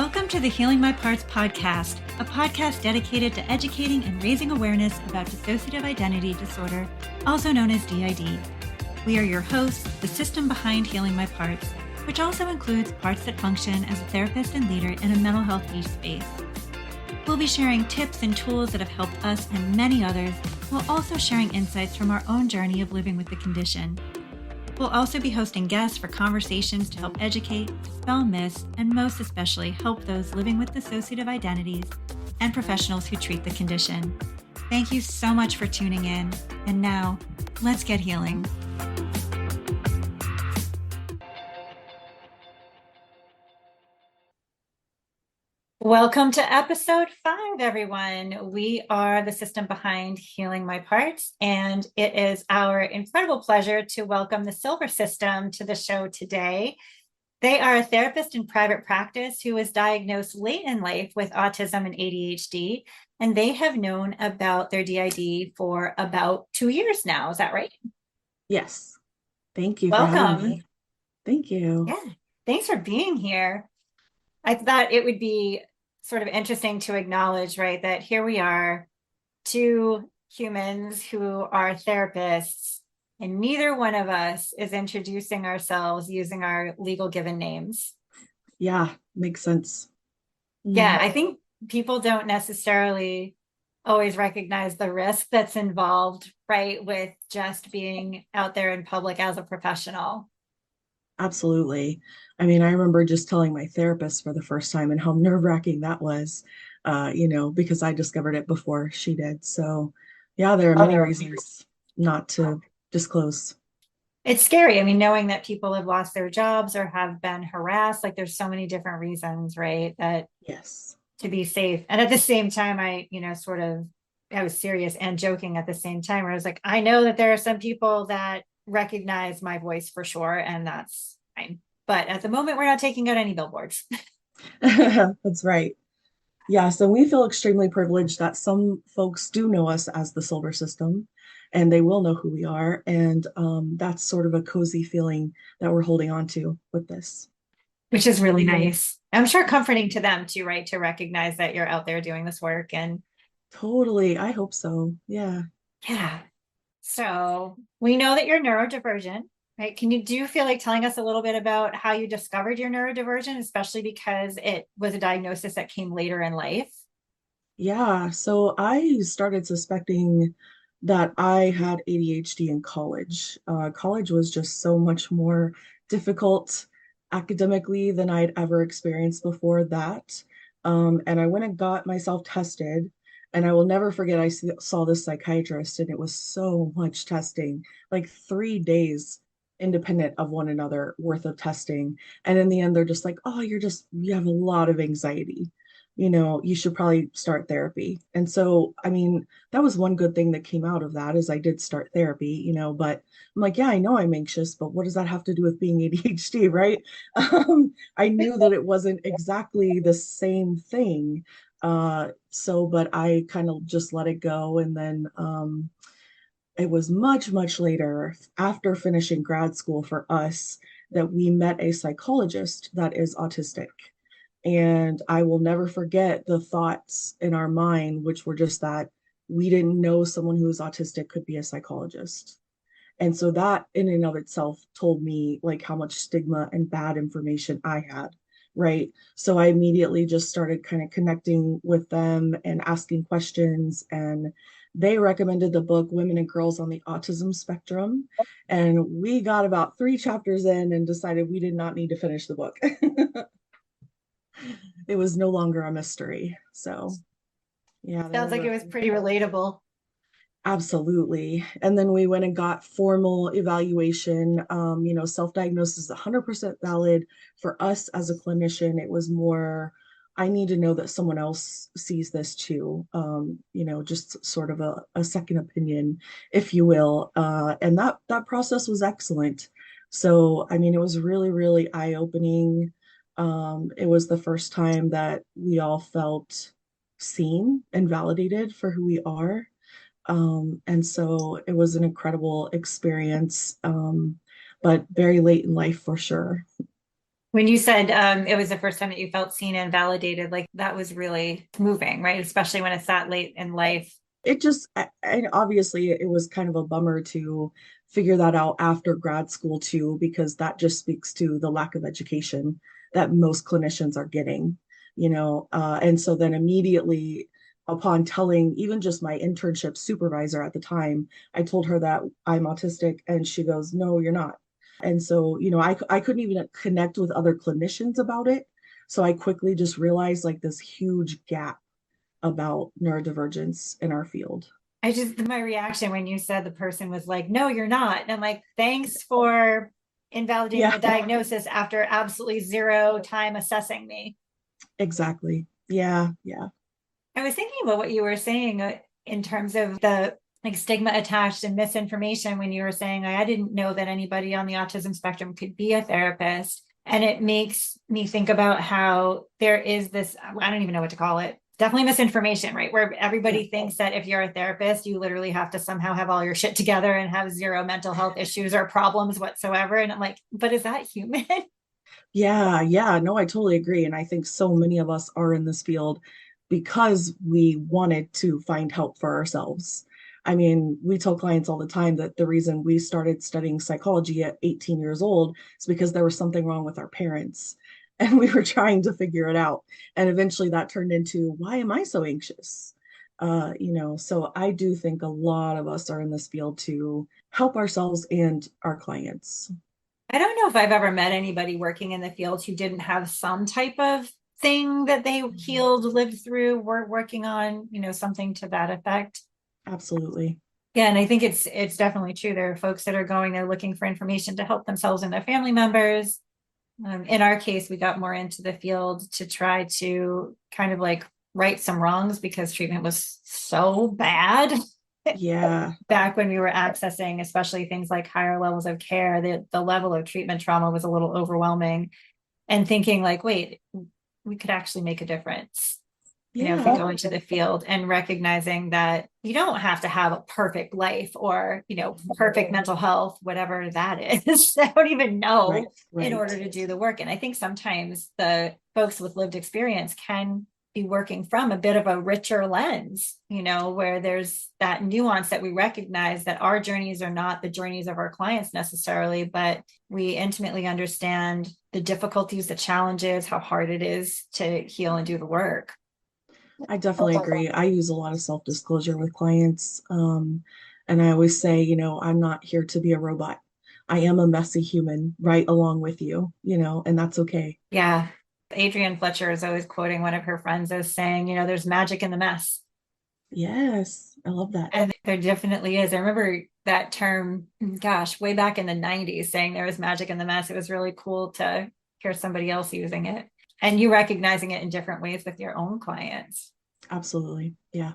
Welcome to the Healing My Parts podcast, a podcast dedicated to educating and raising awareness about dissociative identity disorder, also known as DID. We are your hosts, the system behind Healing My Parts, which also includes parts that function as a therapist and leader in a mental health niche space. We'll be sharing tips and tools that have helped us and many others, while also sharing insights from our own journey of living with the condition. We'll also be hosting guests for conversations to help educate, dispel myths, and most especially help those living with dissociative identities and professionals who treat the condition. Thank you so much for tuning in. And now, let's get healing. Welcome to episode 5, everyone. We are the system behind Healing My Parts, and it is our incredible pleasure to welcome the Silver System to the show today. They are a therapist in private practice who was diagnosed late in life with autism and ADHD, and they have known about their DID for about 2 years now. Is that right? Yes. Thank you. Welcome. For having me. Thank you. Yeah. Thanks for being here. I thought it would be sort of interesting to acknowledge, right, that here we are, 2 humans who are therapists, and neither one of us is introducing ourselves using our legal given names. Yeah, makes sense. Yeah, I think people don't necessarily always recognize the risk that's involved, right, with just being out there in public as a professional. Absolutely. I mean, I remember just telling my therapist for the first time and how nerve-wracking that was, because I discovered it before she did. So, yeah, there are many reasons not to disclose. It's scary. I mean, knowing that people have lost their jobs or have been harassed, like there's so many different reasons, right, that Yes. to be safe. And at the same time, I was serious and joking at the same time, where I was like, I know that there are some people that recognize my voice for sure, and that's fine. But at the moment, we're not taking out any billboards. That's right. Yeah, so we feel extremely privileged that some folks do know us as the Silver System, and they will know who we are. And that's sort of a cozy feeling that we're holding on to with this. Which is really nice. I'm sure comforting to them too, right? To recognize that you're out there doing this work. And Totally. I hope so. Yeah. yeah. So we know that you're neurodivergent, right? Do you feel like telling us a little bit about how you discovered your neurodivergent, especially because it was a diagnosis that came later in life? Yeah. So I started suspecting that I had ADHD in college. College was just so much more difficult academically than I'd ever experienced before that. And I went and got myself tested. And I will never forget, saw this psychiatrist, and it was so much testing, like 3 days independent of one another worth of testing. And in the end, they're just like, oh, you have a lot of anxiety. You should probably start therapy. And so, I mean, that was one good thing that came out of that is I did start therapy, but I'm like, yeah, I know I'm anxious, but what does that have to do with being ADHD, right? I knew that it wasn't exactly the same thing. But I kind of just let it go. And then it was much, much later after finishing grad school for us that we met a psychologist that is autistic. And I will never forget the thoughts in our mind, which were just that we didn't know someone who was autistic could be a psychologist. And so that in and of itself told me like how much stigma and bad information I had, right? So I immediately just started kind of connecting with them and asking questions. And they recommended the book Women and Girls on the Autism Spectrum. And we got about 3 chapters in and decided we did not need to finish the book. It was no longer a mystery. So, yeah. Sounds like it was pretty relatable. Absolutely. And then we went and got formal evaluation. Self-diagnosis is 100% valid. For us as a clinician, it was more, I need to know that someone else sees this too. Just sort of a second opinion, if you will. And that process was excellent. So, I mean, it was really, really eye-opening. It was the first time that we all felt seen and validated for who we are. And so it was an incredible experience, but very late in life for sure. When you said it was the first time that you felt seen and validated, like that was really moving, right? Especially when it's that late in life. It just, and obviously it was kind of a bummer to figure that out after grad school too, because that just speaks to the lack of education that most clinicians are getting, and so then immediately upon telling even just my internship supervisor at the time, I told her that I'm autistic, and she goes, no, you're not. And so, I couldn't even connect with other clinicians about it. So I quickly just realized like this huge gap about neurodivergence in our field. My reaction when you said the person was like, no, you're not. And I'm like, thanks for invalidating Yeah, the diagnosis after absolutely zero time assessing me. exactly. Yeah, yeah. I was thinking about what you were saying in terms of the like stigma attached and misinformation when you were saying, I didn't know that anybody on the autism spectrum could be a therapist. And it makes me think about how there is this, I don't even know what to call it. Definitely misinformation, right? Where everybody Yeah. thinks that if you're a therapist, you literally have to somehow have all your shit together and have zero mental health issues or problems whatsoever. And I'm like, but is that human? Yeah, yeah, no, I totally agree. And I think so many of us are in this field because we wanted to find help for ourselves. I mean, we tell clients all the time that the reason we started studying psychology at 18 years old is because there was something wrong with our parents. And we were trying to figure it out. And eventually that turned into, why am I so anxious? So I do think a lot of us are in this field to help ourselves and our clients. I don't know if I've ever met anybody working in the field who didn't have some type of thing that they healed, lived through, were working on, something to that effect. Absolutely. Yeah, and I think it's definitely true. There are folks that are going there looking for information to help themselves and their family members. In our case, we got more into the field to try to kind of like right some wrongs because treatment was so bad. Yeah. Back when we were accessing, especially things like higher levels of care, the level of treatment trauma was a little overwhelming. And thinking like, wait, we could actually make a difference, if we Yeah. go into the field, and recognizing that you don't have to have a perfect life or, perfect mental health, whatever that is. I don't even Right. know in Right. order to do the work. And I think sometimes the folks with lived experience can be working from a bit of a richer lens, where there's that nuance that we recognize that our journeys are not the journeys of our clients necessarily, but we intimately understand the difficulties, the challenges, how hard it is to heal and do the work. I definitely agree. I use a lot of self-disclosure with clients. And I always say, I'm not here to be a robot. I am a messy human right along with you, and that's okay. Yeah. Adrienne Fletcher is always quoting one of her friends as saying, there's magic in the mess. Yes, I love that. And there definitely is. I remember that term, gosh, way back in the 90s, saying there was magic in the mess. It was really cool to hear somebody else using it and you recognizing it in different ways with your own clients. Absolutely. Yeah.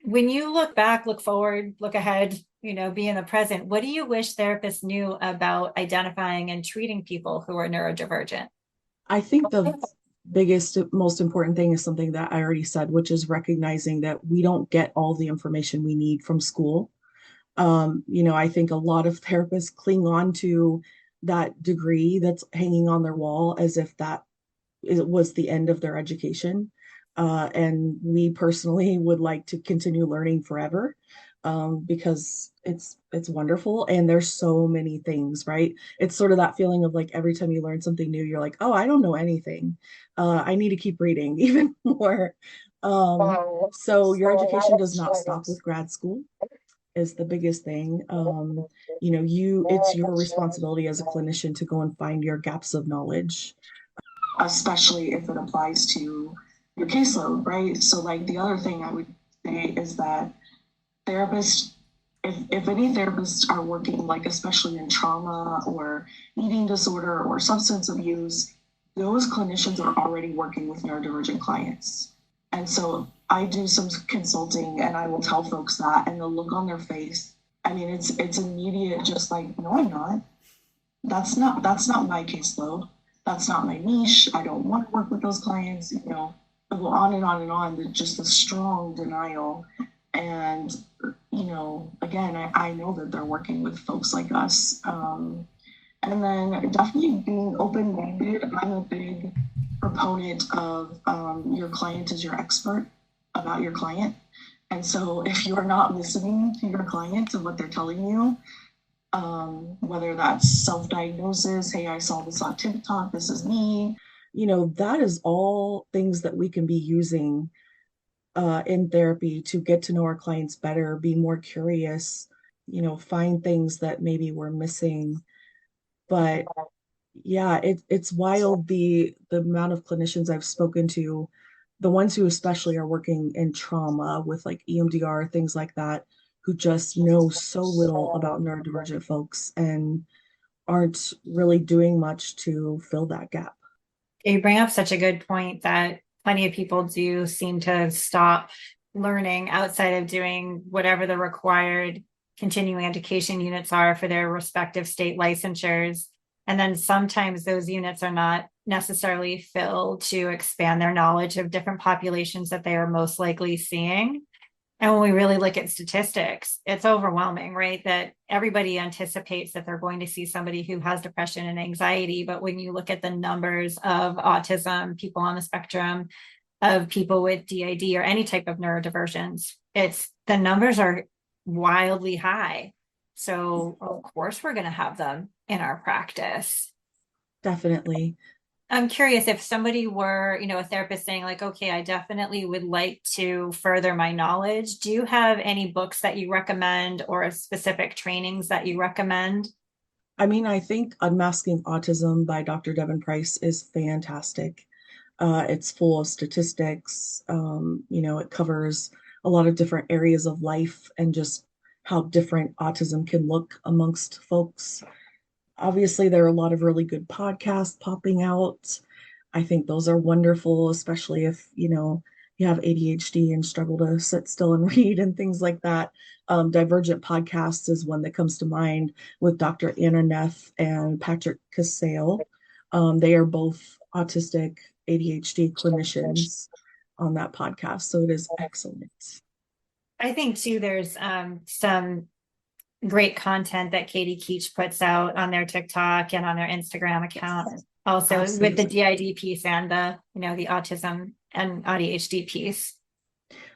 When you look back, look forward, look ahead, be in the present, what do you wish therapists knew about identifying and treating people who are neurodivergent? I think the biggest, most important thing is something that I already said, which is recognizing that we don't get all the information we need from school. I think a lot of therapists cling on to that degree that's hanging on their wall as if was the end of their education. And we personally would like to continue learning forever, because it's wonderful and there's so many things, right? It's sort of that feeling of like every time you learn something new, you're like, oh, I don't know anything. I need to keep reading even more. So your education does not stop with grad school is the biggest thing. It's your responsibility as a clinician to go and find your gaps of knowledge, especially if it applies to your caseload, right? So like the other thing I would say is that therapists, if any therapists are working like especially in trauma or eating disorder or substance abuse, those clinicians are already working with neurodivergent clients. And so I do some consulting and I will tell folks that, and the look on their face, I mean, it's immediate, just like, no, I'm not. That's not my caseload. That's not my niche. I don't want to work with those clients. I go on and on and on. Just a strong denial. And, again, I know that they're working with folks like us. And then definitely being open-minded. I'm a big proponent of your client is your expert about your client. And so if you're not listening to your client and what they're telling you, whether that's self-diagnosis, hey, I saw this on TikTok, this is me, that is all things that we can be using in therapy to get to know our clients better, be more curious, find things that maybe we're missing. But yeah, it's wild the amount of clinicians I've spoken to, the ones who especially are working in trauma with like EMDR, things like that, who just know so little about neurodivergent folks and aren't really doing much to fill that gap. You bring up such a good point that plenty of people do seem to stop learning outside of doing whatever the required continuing education units are for their respective state licensures. And then sometimes those units are not necessarily filled to expand their knowledge of different populations that they are most likely seeing. And when we really look at statistics, it's overwhelming, right? That everybody anticipates that they're going to see somebody who has depression and anxiety. But when you look at the numbers of autism, people on the spectrum, of people with DID or any type of neurodivergence, it's the numbers are wildly high. So of course we're going to have them in our practice. Definitely. I'm curious if somebody were, a therapist saying like, okay, I definitely would like to further my knowledge. Do you have any books that you recommend or specific trainings that you recommend? I mean, I think Unmasking Autism by Dr. Devin Price is fantastic. It's full of statistics. It covers a lot of different areas of life and just how different autism can look amongst folks. Obviously, there are a lot of really good podcasts popping out. I think those are wonderful, especially if, you have ADHD and struggle to sit still and read and things like that. Divergent Podcasts is one that comes to mind with Dr. Anna Neff and Patrick Casale. They are both autistic ADHD clinicians on that podcast, so it is excellent. I think too, there's some great content that Katie Keach puts out on their TikTok and on their Instagram account. Yes, Also with the absolutely. DID piece and the autism and ADHD piece.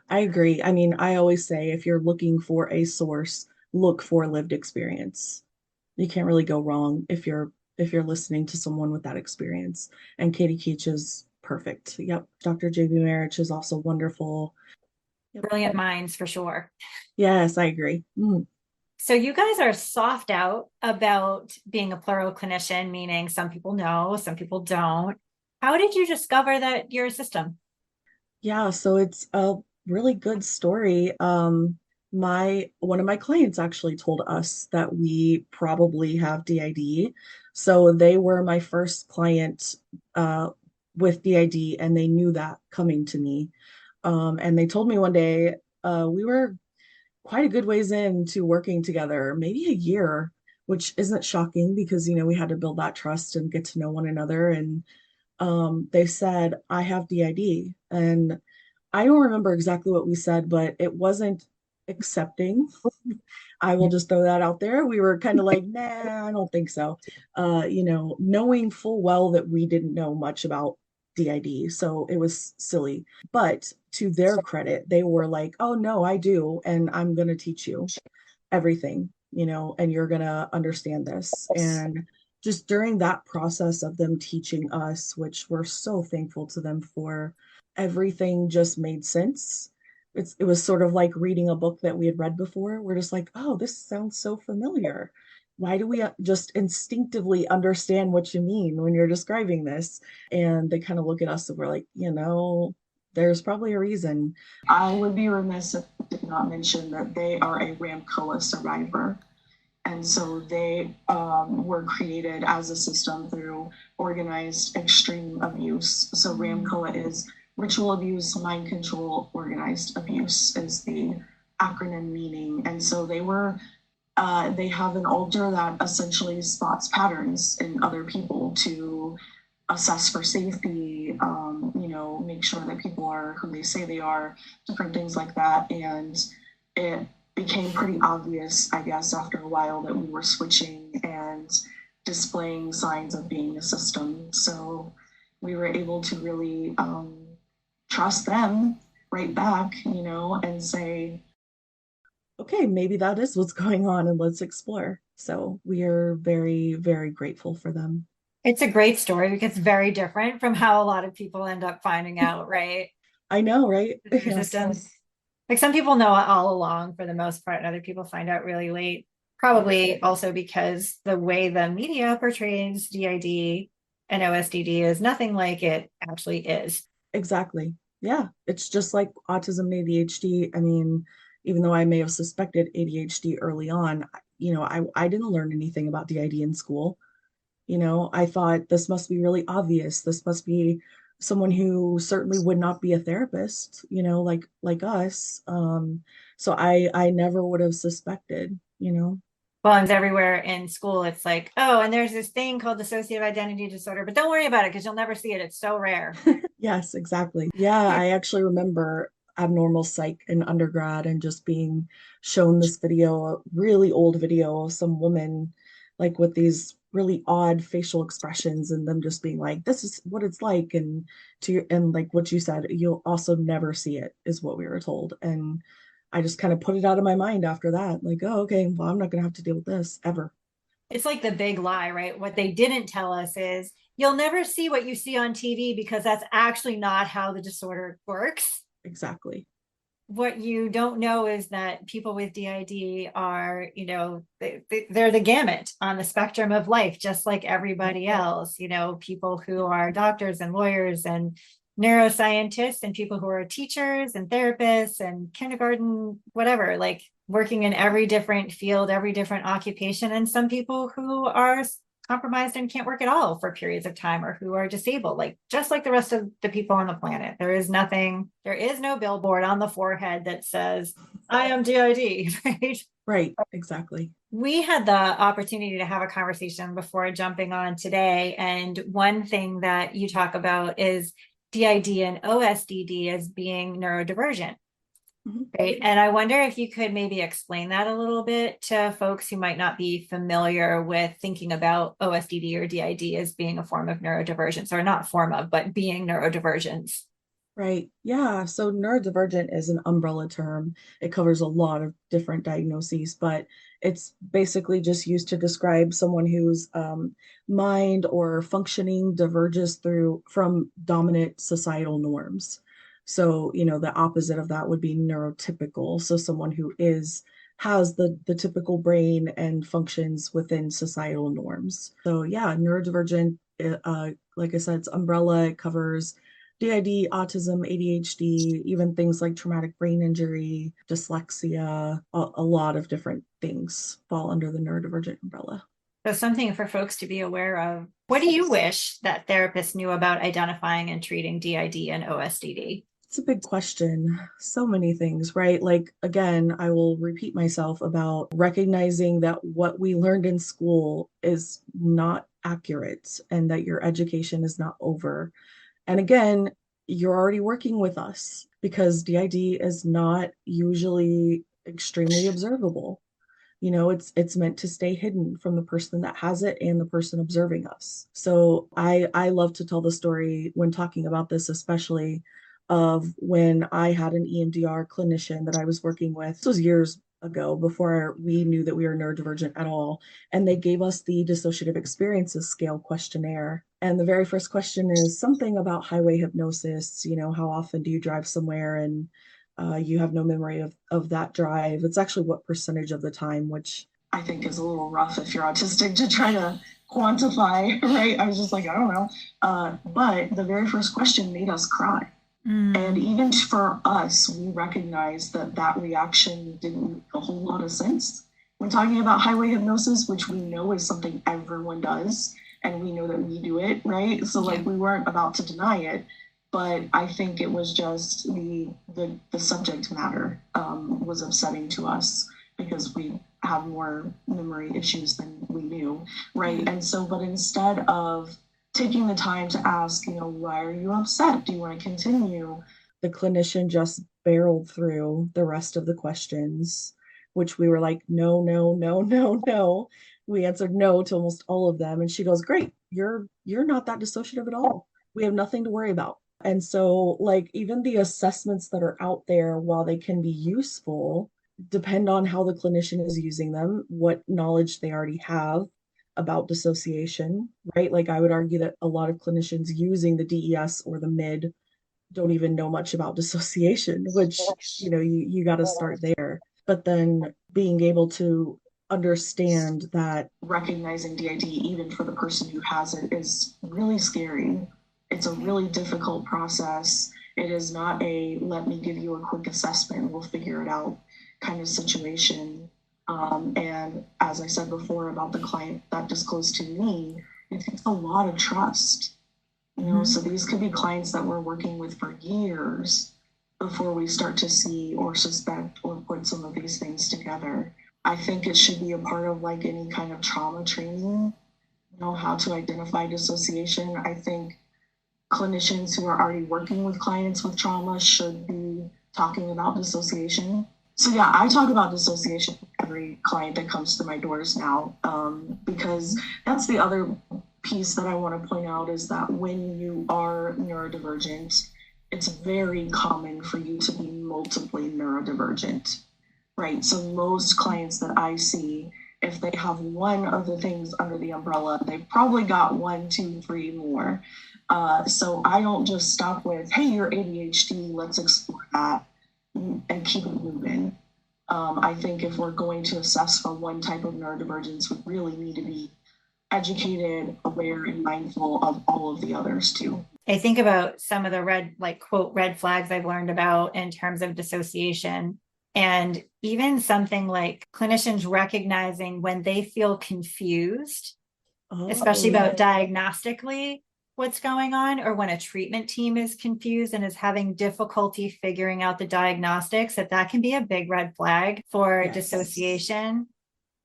I agree. I mean, I always say if you're looking for a source, look for lived experience. You can't really go wrong if you're listening to someone with that experience. And Katie Keach is perfect. Yep. Dr. JB Marich is also wonderful. Yep. Brilliant minds for sure. Yes, I agree. So you guys are soft out about being a plural clinician, meaning some people know, some people don't. How did you discover that you're a system? Yeah, so it's a really good story. My one of my clients actually told us that we probably have DID. So they were my first client with DID, and they knew that coming to me. And they told me one day we were quite a good ways into working together, maybe a year, which isn't shocking because we had to build that trust and get to know one another. And they said, I have DID. And I don't remember exactly what we said, but it wasn't accepting. I will just throw that out there. We were kind of like, nah, I don't think so. Knowing full well that we didn't know much about DID. So it was silly. But to their credit, they were like, oh, no, I do. And I'm going to teach you everything, and you're going to understand this. And just during that process of them teaching us, which we're so thankful to them for, everything just made sense. It was sort of like reading a book that we had read before. We're just like, oh, this sounds so familiar. Why do we just instinctively understand what you mean when you're describing this? And they kind of look at us and we're like, there's probably a reason. I would be remiss if I did not mention that they are a RAMCOA survivor. And so they were created as a system through organized extreme abuse. So RAMCOA is ritual abuse, mind control, organized abuse is the acronym meaning. And so they have an alter that essentially spots patterns in other people to assess for safety, make sure that people are who they say they are, different things like that. And it became pretty obvious, I guess, after a while that we were switching and displaying signs of being a system. So we were able to really trust them right back, and say, okay, maybe that is what's going on and let's explore. So we are very, very grateful for them. It's a great story because it's very different from how a lot of people end up finding out, right? I know, right? Your Yeah. systems. Like some people know all along for the most part, and other people find out really late. Probably also because the way the media portrays DID and OSDD is nothing like it actually is. Exactly. Yeah. It's just like autism and ADHD. I mean, even though I may have suspected ADHD early on, I didn't learn anything about DID in school. I thought this must be really obvious. This must be someone who certainly would not be a therapist, like us. So I never would have suspected. Well, and everywhere in school, it's like, oh, and there's this thing called dissociative identity disorder, but don't worry about it because you'll never see it. It's so rare. Yes, exactly. Yeah, I actually remember abnormal psych in undergrad and just being shown this video, a really old video of some woman like with these really odd facial expressions and them just being like, this is what it's like. And like what you said, you'll also never see it, is what we were told. And I just kind of put it out of my mind after that. Like, oh, okay, well, I'm not gonna have to deal with this ever. It's like the big lie, right? What they didn't tell us is you'll never see what you see on TV because that's actually not how the disorder works. Exactly. What you don't know is that people with DID are, they're the gamut on the spectrum of life, just like everybody else. People who are doctors and lawyers and neuroscientists and people who are teachers and therapists and kindergarten, whatever, like working in every different field, every different occupation. And some people who are compromised and can't work at all for periods of time or who are disabled, like just like the rest of the people on the planet. There is no billboard on the forehead that says, I am DID, right? Right, exactly. We had the opportunity to have a conversation before jumping on today. And one thing that you talk about is DID and OSDD as being neurodivergent. Right. And I wonder if you could maybe explain that a little bit to folks who might not be familiar with thinking about OSDD or DID as being a form of neurodivergence, or not form of, but being neurodivergence. Right. Yeah. So neurodivergent is an umbrella term. It covers a lot of different diagnoses, but it's basically just used to describe someone whose mind or functioning diverges from dominant societal norms. So, the opposite of that would be neurotypical. So someone who has the typical brain and functions within societal norms. So yeah, neurodivergent, like I said, it's umbrella. It covers DID, autism, ADHD, even things like traumatic brain injury, dyslexia, a lot of different things fall under the neurodivergent umbrella. So something for folks to be aware of. What do you wish that therapists knew about identifying and treating DID and OSDD? It's a big question. So many things, right? Like, again, I will repeat myself about recognizing that what we learned in school is not accurate and that your education is not over. And again, you're already working with us because DID is not usually extremely observable. It's meant to stay hidden from the person that has it and the person observing us. So I love to tell the story when talking about this, especially of when I had an EMDR clinician that I was working with. This was years ago before we knew that we were neurodivergent at all. And they gave us the dissociative experiences scale questionnaire. And the very first question is something about highway hypnosis. How often do you drive somewhere and you have no memory of that drive? It's actually what percentage of the time, which I think is a little rough if you're autistic to try to quantify, right? I was just like, I don't know. But the very first question made us cry. And even for us, we recognize that reaction didn't make a whole lot of sense. When talking about highway hypnosis, which we know is something everyone does, and we know that we do it, right? So like we weren't about to deny it, but I think it was just the subject matter was upsetting to us because we have more memory issues than we knew, right? And so, but instead of taking the time to ask, why are you upset? Do you want to continue? The clinician just barreled through the rest of the questions, which we were like, no, no, no, no, no. we answered no to almost all of them. And she goes, great, you're not that dissociative at all. We have nothing to worry about. And so like even the assessments that are out there, while they can be useful, depend on how the clinician is using them, what knowledge they already have about dissociation, right? Like I would argue that a lot of clinicians using the DES or the MID don't even know much about dissociation, which, you got to start there. But then being able to understand that recognizing DID, even for the person who has it, is really scary. It's a really difficult process. It is not a let me give you a quick assessment, we'll figure it out kind of situation. And as I said before about the client that disclosed to me, it takes a lot of trust. So these could be clients that we're working with for years before we start to see or suspect or put some of these things together. I think it should be a part of like any kind of trauma training, how to identify dissociation. I think clinicians who are already working with clients with trauma should be talking about dissociation. So yeah, I talk about dissociation with every client that comes to my doors now, because that's the other piece that I want to point out is that when you are neurodivergent, it's very common for you to be multiply neurodivergent, right? So most clients that I see, if they have one of the things under the umbrella, they've probably got 1, 2, 3 more. So I don't just stop with, hey, you're ADHD, let's explore that and keep it moving. I think if we're going to assess for one type of neurodivergence, we really need to be educated, aware, and mindful of all of the others too. I think about some of the quote, red flags I've learned about in terms of dissociation. And even something like clinicians recognizing when they feel confused, especially about diagnostically what's going on, or when a treatment team is confused and is having difficulty figuring out the diagnostics, that can be a big red flag for dissociation.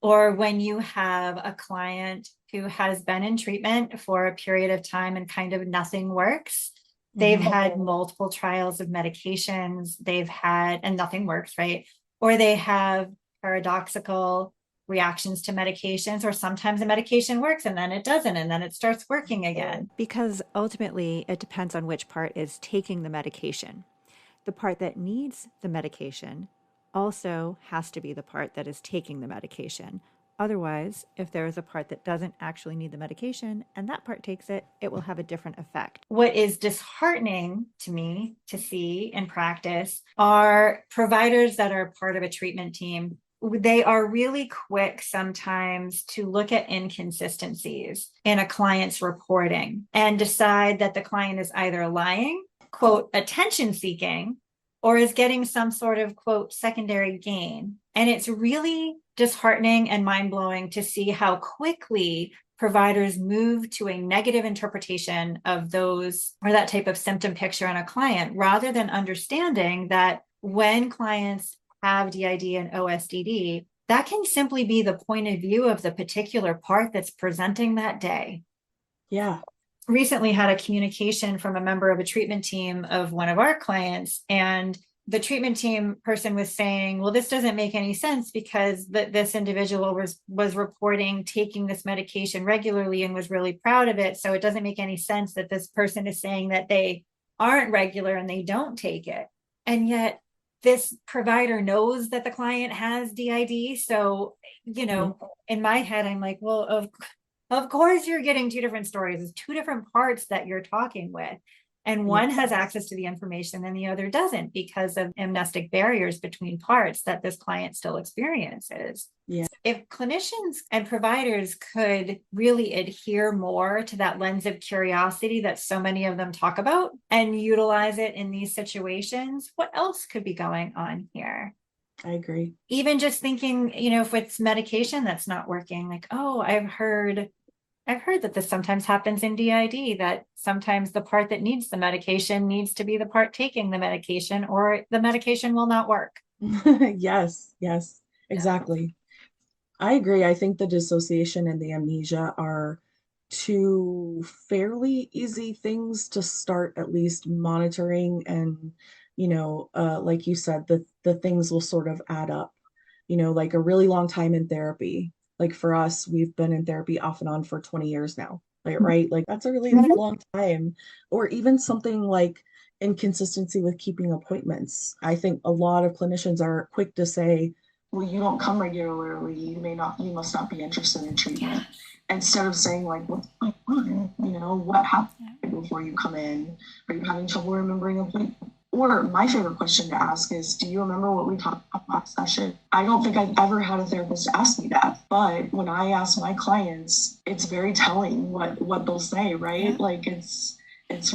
Or when you have a client who has been in treatment for a period of time and kind of nothing works. They've had multiple trials of medications, and nothing works, right? Or they have paradoxical reactions to medications, or sometimes the medication works and then it doesn't, and then it starts working again. Because ultimately it depends on which part is taking the medication. The part that needs the medication also has to be the part that is taking the medication. Otherwise, if there is a part that doesn't actually need the medication and that part takes it, it will have a different effect. What is disheartening to me to see in practice are providers that are part of a treatment team. They are really quick sometimes to look at inconsistencies in a client's reporting and decide that the client is either lying, quote, attention seeking, or is getting some sort of, quote, secondary gain. And it's really disheartening and mind-blowing to see how quickly providers move to a negative interpretation of those or that type of symptom picture in a client, rather than understanding that when clients have DID and OSDD, that can simply be the point of view of the particular part that's presenting that day. Yeah. Recently had a communication from a member of a treatment team of one of our clients, and the treatment team person was saying, well, this doesn't make any sense because this individual was reporting taking this medication regularly and was really proud of it. So it doesn't make any sense that this person is saying that they aren't regular and they don't take it. And yet this provider knows that the client has DID. So, in my head, I'm like, well, of course you're getting two different stories. It's two different parts that you're talking with. And one has access to the information and the other doesn't, because of amnestic barriers between parts that this client still experiences. Yeah. If clinicians and providers could really adhere more to that lens of curiosity that so many of them talk about and utilize it in these situations, what else could be going on here? I agree. Even just thinking, if it's medication that's not working, like, oh, I've heard that this sometimes happens in DID, that sometimes the part that needs the medication needs to be the part taking the medication, or the medication will not work. Yes, exactly. I agree. I think the dissociation and the amnesia are two fairly easy things to start at least monitoring, and like you said, the things will sort of add up, like a really long time in therapy Like for us, we've been in therapy off and on for 20 years now. Like, right? Like that's a really long time. Or even something like inconsistency with keeping appointments. I think a lot of clinicians are quick to say, well, you don't come regularly, you must not be interested in treatment. Instead of saying like, what's going on? What happened before you come in? Are you having trouble remembering a point? Or my favorite question to ask is, do you remember what we talked about last session? I don't think I've ever had a therapist ask me that, but when I ask my clients, it's very telling what they'll say, right? Yeah. Like it's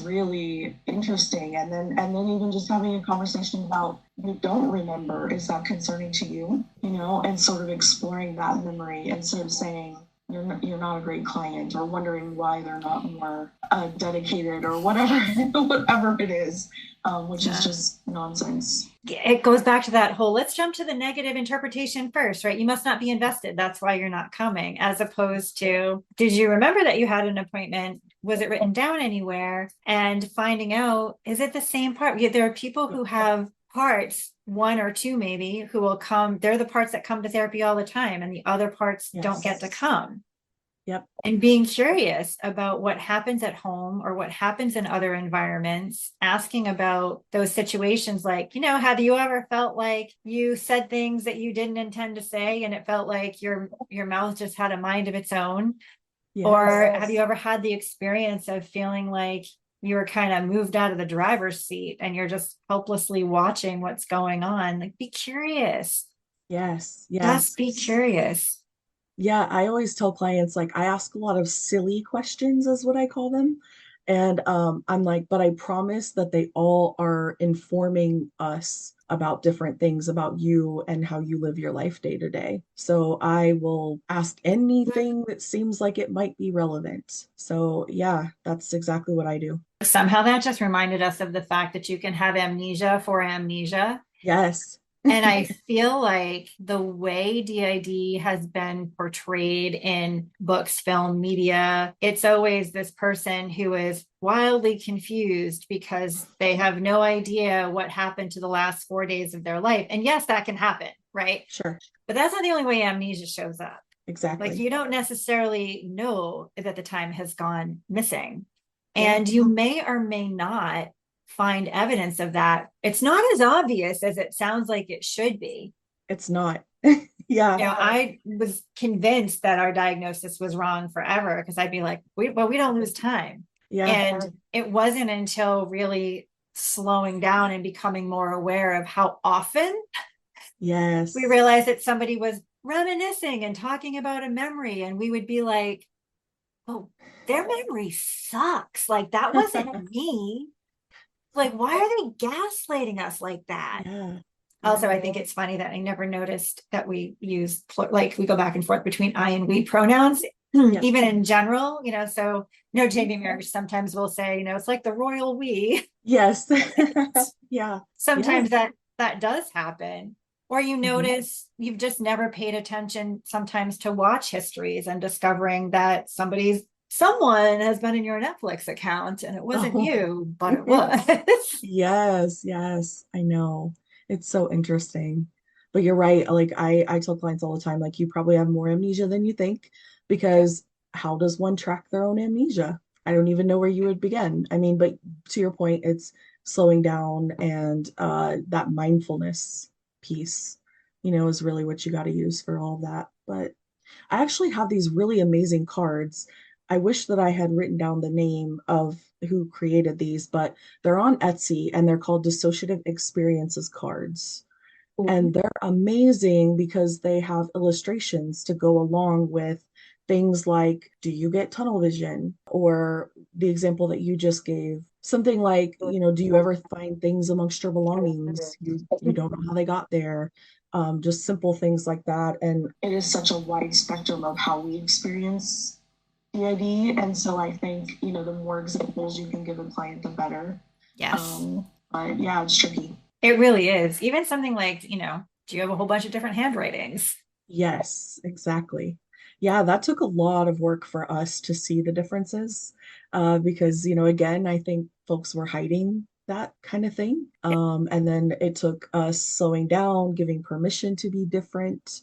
really interesting. And then even just having a conversation about, you don't remember, is that concerning to you? And sort of exploring that memory instead of saying, you're not a great client, or wondering why they're not more dedicated or whatever it is, which is just nonsense. It goes back to that whole, let's jump to the negative interpretation first, right? You must not be invested. That's why you're not coming, as opposed to, did you remember that you had an appointment? Was it written down anywhere? And finding out, is it the same part? There are people who have parts, one or two maybe, who will come. They're the parts that come to therapy all the time, and the other parts don't get to come. Yep. And being curious about what happens at home or what happens in other environments, asking about those situations, like, have you ever felt like you said things that you didn't intend to say, and it felt like your mouth just had a mind of its own? Yes. Or have you ever had the experience of feeling like you were kind of moved out of the driver's seat and you're just helplessly watching what's going on? Like, be curious. Yes. Just be curious. Yeah, I always tell clients, like, I ask a lot of silly questions, is what I call them. And I'm like, but I promise that they all are informing us about different things about you and how you live your life day to day. So I will ask anything that seems like it might be relevant. So yeah, that's exactly what I do. Somehow that just reminded us of the fact that you can have amnesia for amnesia. Yes. And I feel like the way DID has been portrayed in books, film, media, it's always this person who is wildly confused because they have no idea what happened to the last 4 days of their life. And yes, that can happen, right? Sure. But that's not the only way amnesia shows up. Exactly. Like, you don't necessarily know that the time has gone missing. And you may or may not find evidence of that. It's not as obvious as it sounds like it should be. It's not. Yeah. I was convinced that our diagnosis was wrong forever, because I'd be like, we don't lose time. Yeah. And it wasn't until really slowing down and becoming more aware of how often we realized that somebody was reminiscing and talking about a memory, and we would be like, oh, their memory sucks. Like, that wasn't me. Like, why are they gaslighting us like that? Yeah. Also, I think it's funny that I never noticed that we use, like, we go back and forth between I and we pronouns, even in general, so JD Marriage sometimes will say, it's like the royal we. Yes. Yeah. Sometimes that does happen. Or you notice you've just never paid attention sometimes to watch histories and discovering that someone has been in your Netflix account and it wasn't you, but it was. Yes, I know. It's so interesting. But you're right. Like, I tell clients all the time, like, you probably have more amnesia than you think, because how does one track their own amnesia? I don't even know where you would begin. I mean, but to your point, it's slowing down, and that mindfulness piece, is really what you got to use for all of that. But I actually have these really amazing cards. I wish that I had written down the name of who created these, but they're on Etsy and they're called Dissociative Experiences cards. And they're amazing because they have illustrations to go along with things like, do you get tunnel vision? Or the example that you just gave, something like, do you ever find things amongst your belongings? You don't know how they got there. Just simple things like that. And it is such a wide spectrum of how we experience DID. And so I think, the more examples you can give a client, the better. Yes. But yeah, it's tricky. It really is. Even something like, do you have a whole bunch of different handwritings? Yes, exactly. Yeah, that took a lot of work for us to see the differences, because, again, I think folks were hiding that kind of thing. And then it took us slowing down, giving permission to be different,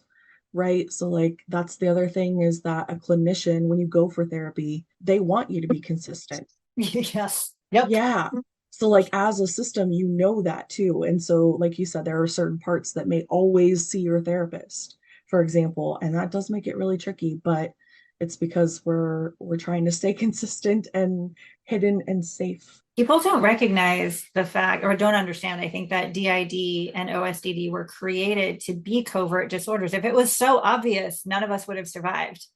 right? So like that's the other thing, is that a clinician, when you go for therapy, they want you to be consistent. Yes. Yep. Yeah. So like as a system, you know that too. And so like you said, there are certain parts that may always see your therapist, for example, and that does make it really tricky, but it's because we're trying to stay consistent and hidden and safe. People don't recognize the fact or don't understand, I think, that DID and OSDD were created to be covert disorders. If it was so obvious, none of us would have survived.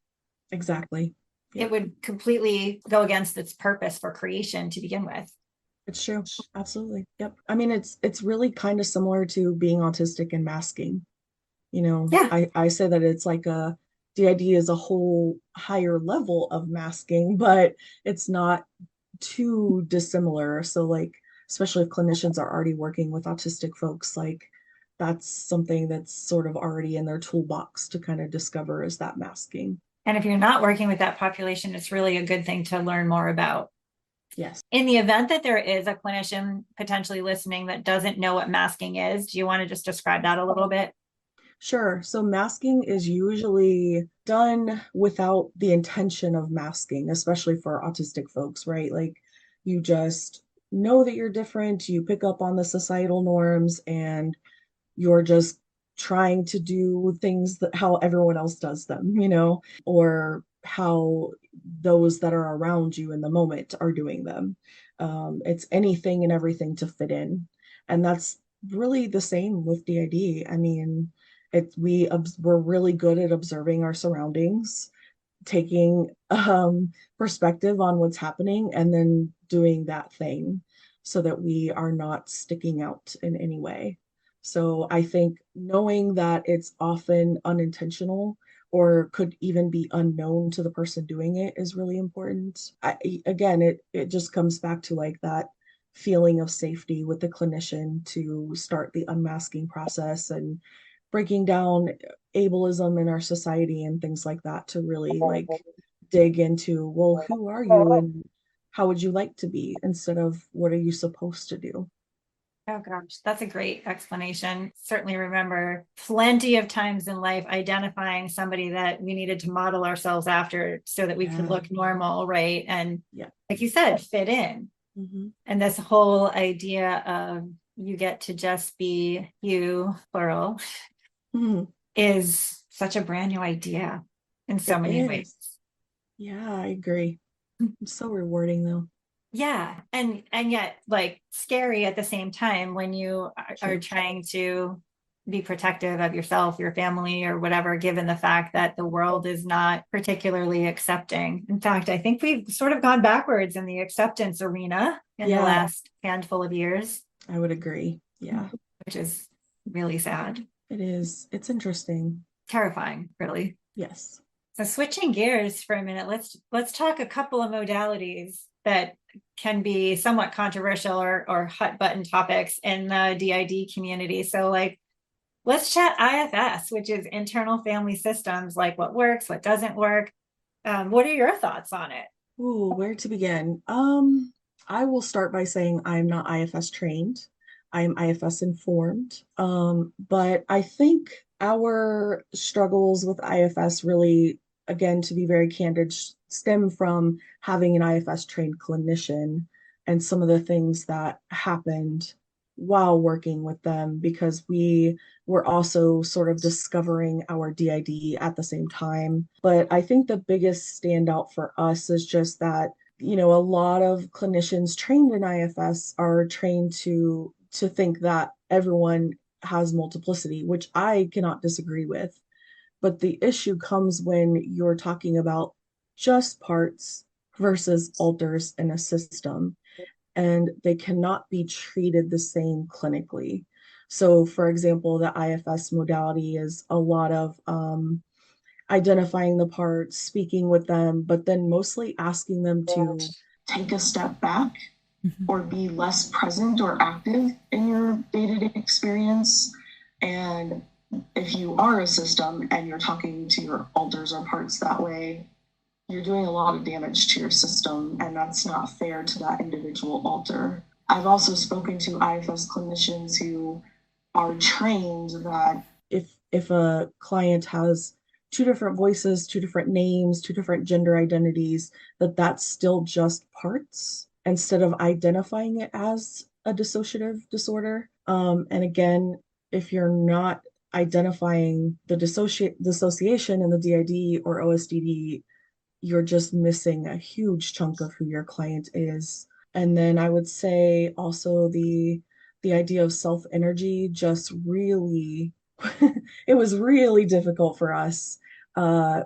Exactly. Yeah. It would completely go against its purpose for creation to begin with. It's true. Absolutely. Yep. I mean, it's really kind of similar to being autistic and masking. You know, Yeah. I say that it's like a DID is a whole higher level of masking, but it's not too dissimilar. So like, especially if clinicians are already working with autistic folks, like that's something that's sort of already in their toolbox to kind of discover, is that masking. And if you're not working with that population, it's really a good thing to learn more about. Yes. In the event that there is a clinician potentially listening that doesn't know what masking is, do you want to just describe that a little bit? Sure. So masking is usually done without the intention of masking, especially for autistic folks, right? Like you just know that you're different, you pick up on the societal norms, and you're just trying to do things that how everyone else does them, or how those that are around you in the moment are doing them. It's anything and everything to fit in. And that's really the same with DID. I mean, we're really good at observing our surroundings, taking perspective on what's happening, and then doing that thing so that we are not sticking out in any way. So I think knowing that it's often unintentional or could even be unknown to the person doing it is really important. Again, it just comes back to like that feeling of safety with the clinician to start the unmasking process and breaking down ableism in our society and things like that, to really like dig into, well, who are you and how would you like to be, instead of what are you supposed to do. Oh gosh, that's a great explanation. Certainly remember plenty of times in life identifying somebody that we needed to model ourselves after so that we could look normal, right? And like you said, fit in. Mm-hmm. And this whole idea of you get to just be you, plural, is such a brand new idea in so many ways. Yeah, I agree. It's so rewarding though. Yeah. And yet like scary at the same time when you are trying to be protective of yourself, your family, or whatever, given the fact that the world is not particularly accepting. In fact, I think we've sort of gone backwards in the acceptance arena in the last handful of years. I would agree. Yeah. Which is really sad. It is. It's interesting. Terrifying, really. Yes. So switching gears for a minute, let's talk a couple of modalities that can be somewhat controversial or hot button topics in the DID community. So like, let's chat IFS, which is internal family systems, like what works, what doesn't work. What are your thoughts on it? Ooh, where to begin? I will start by saying I'm not IFS trained. I am IFS informed. But I think our struggles with IFS really, again, to be very candid, stem from having an IFS trained clinician and some of the things that happened while working with them, because we were also sort of discovering our DID at the same time. But I think the biggest standout for us is just that, a lot of clinicians trained in IFS are trained to think that everyone has multiplicity, which I cannot disagree with. But the issue comes when you're talking about just parts versus alters in a system, and they cannot be treated the same clinically. So, for example, the IFS modality is a lot of identifying the parts, speaking with them, but then mostly asking them to take a step back or be less present or active in your day-to-day experience. And if you are a system and you're talking to your alters or parts that way, you're doing a lot of damage to your system, and that's not fair to that individual alter. I've also spoken to IFS clinicians who are trained that if a client has two different voices, two different names, two different gender identities, that's still just parts instead of identifying it as a dissociative disorder. And again, if you're not identifying the dissociation in the DID or OSDD, you're just missing a huge chunk of who your client is. And then I would say also the idea of self-energy just really it was really difficult for us.